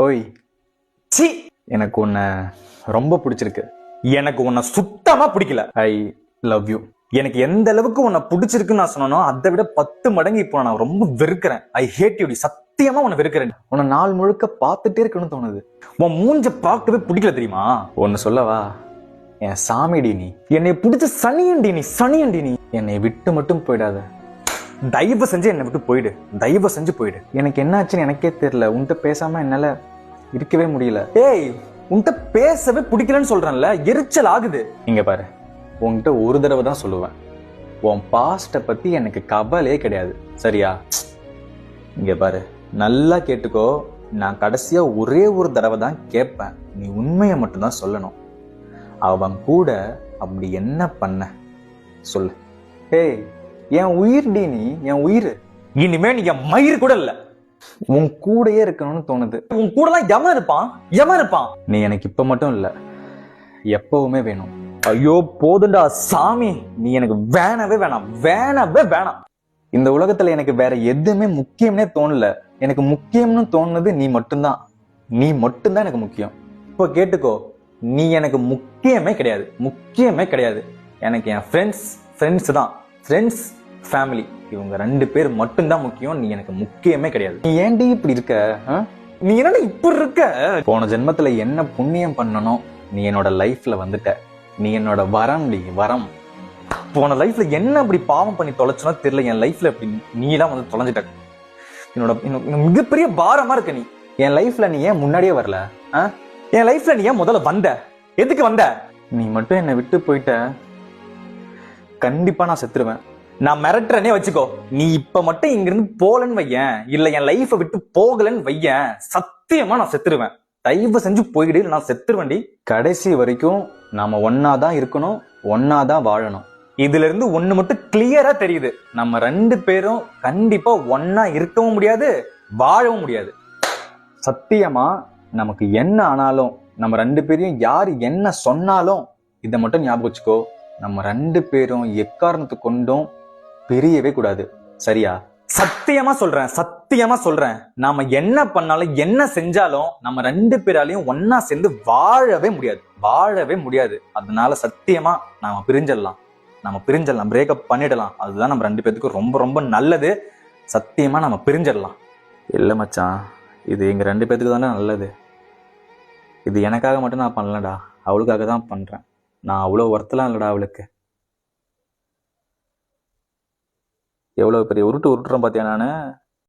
ஓய் சி, எனக்கு உன்னை ரொம்ப பிடிச்சிருக்கு. எனக்கு உன்னை சுத்தமா பிடிக்கல. I love you. எனக்கு எந்த அளவுக்கு உன்னை பிடிச்சிருக்குன்னு நான் சொன்னனோ அதை விட 10 மடங்கு இப்போ நான் ரொம்ப வெறுக்கிறேன். ஐ ஹேட் யூ. சத்தியமா உன்னை வெறுக்கிறேன். உன்னை நாள் முழுக்க பார்த்துட்டே இருக்கணும்னு தோணுது. உன் மூஞ்ச பார்க்கவே பிடிக்கல தெரியுமா? ஒன்னு சொல்லவா? என் சாமிடி நீ. என்னை பிடிச்ச சனியண்டி நீ, சனியண்டி நீ. என்னை விட்டு மட்டும் போயிடாத. தயவு செஞ்சு என்னை விட்டு போயிடு. தயவு செஞ்சு போயிடு. எனக்கு என்னாச்சுன்னு எனக்கே தெரியல. உன்கிட்ட பேசாம என்னால இருக்கவே முடியல. ஏய், உன்கிட்ட பேசவே பிடிக்கலன்னு சொல்றேன்ல, எரிச்சல் ஆகுது. இங்க பாரு, உன்கிட்ட ஒரு தடவை தான் சொல்லுவேன், உன் பாஸ்ட பத்தி எனக்கு கவலையே கிடையாது, சரியா? இங்க பாரு, நல்லா கேட்டுக்கோ. நான் கடைசியா ஒரே ஒரு தடவை தான் கேட்பேன். நீ உண்மையை மட்டும்தான் சொல்லணும். அவன் கூட அப்படி என்ன பண்ண சொல்லு. ஏய், என் உயிர் டி நீ, என் உயிர். இனிமே நீ என் மயிர் கூட இல்ல. உன் கூடயே இருக்கணும்னு தோணுது. உன் கூட எல்லாம் எவன் இருப்பான்? எவன் இருப்பான்? நீ எனக்கு இப்ப மட்டும் இல்ல, எப்பவுமே வேணும். ஐயோ போதுண்டா சாமி, நீ எனக்கு வேணவே வேணாம், வேணவே வேணாம். இந்த உலகத்துல எனக்கு வேற எதுவுமே முக்கியம்னே தோணல. எனக்கு முக்கியம்னு தோணுனது நீ மட்டும்தான். நீ மட்டும்தான் எனக்கு முக்கியம். இப்போ கேட்டுக்கோ, நீ எனக்கு முக்கியமே கிடையாது, முக்கியமே கிடையாது. எனக்கு என் ஃப்ரெண்ட்ஸ் தான். ஃப்ரெண்ட்ஸ், ஃபேமிலி, இவங்க 2 பேர் மட்டும்தான் முக்கியம். நீ எனக்கு முக்கியமே கிடையாது. நீ ஏன்டி இப்படி இருக்க? நீ என்ன இப்படி இருக்க? போன ஜென்மத்துல என்ன புண்ணியம் பண்ணணும், நீ என்னோட லைஃப்ல வந்துட்ட. நீ என்னோட வரம் டி, வரம். போன லைஃப்ல என்ன அப்படி பாவம் பண்ணி தொலைச்சுனா தெரியல, என் லைஃப்ல அப்படி நீ எல்லாம் வந்து தொலைஞ்சிட்ட. என்னோட மிகப்பெரிய பாரமா இருக்க நீ. என் லைஃப்ல நீ ஏன் முன்னாடியே வரல? என் லைஃப்ல நீ ஏன் முதல்ல வந்த? எதுக்கு வந்த? நீ மட்டும் என்னை விட்டு போயிட்ட, கண்டிப்பா நான் செத்துருவேன். நான் மிரட்டுறனே வச்சுக்கோ. நீ இப்ப மட்டும் இங்க இருந்து போலன்னு வையன், இல்ல என் லைஃப விட்டு போகலன்னு வையன், சத்தியமா நான் செத்துருவேன். தயவு செஞ்சு போயிடு, நான் செத்துருவேன்டி. கடைசி வரைக்கும் நாம ஒன்னாதான் இருக்கணும், ஒன்னாதான் வாழணும். இதுல இருந்து ஒண்ணு மட்டும் கிளியரா தெரியுது, நம்ம 2 பேரும் கண்டிப்பா ஒன்னா இருக்கவும் முடியாது, வாழவும் முடியாது. சத்தியமா நமக்கு என்ன ஆனாலும், நம்ம 2 பேரையும் யாரு என்ன சொன்னாலும் இதை மட்டும் ஞாபகம் வச்சுக்கோ, நம்ம 2 பேரும் எக்காரணத்து கொண்டும் பிரியவே கூடாது, சரியா? சத்தியமா சொல்றேன், சத்தியமா சொல்றேன். நாம என்ன பண்ணாலும் என்ன செஞ்சாலும் நம்ம 2 பேராலையும் ஒன்னா சேர்ந்து வாழவே முடியாது, வாழவே முடியாது. அதனால சத்தியமா நாம பிரிஞ்சிடலாம், பிரேக்கப் பண்ணிடலாம். அதுதான் நம்ம 2 பேத்துக்கும் ரொம்ப ரொம்ப நல்லது. சத்தியமா நம்ம பிரிஞ்சிடலாம். இல்ல மச்சான், இது எங்க 2 பேத்துக்கு தானே நல்லது. இது எனக்காக மட்டும் நான் பண்ணலடா, அவளுக்காக தான் பண்றேன். நான் அவ்வளவு ஒர்த்தலாம் இல்லடா அவளுக்கு. எவ்வளவு பெரிய உருட்டுறேன் பாத்தியா நானு.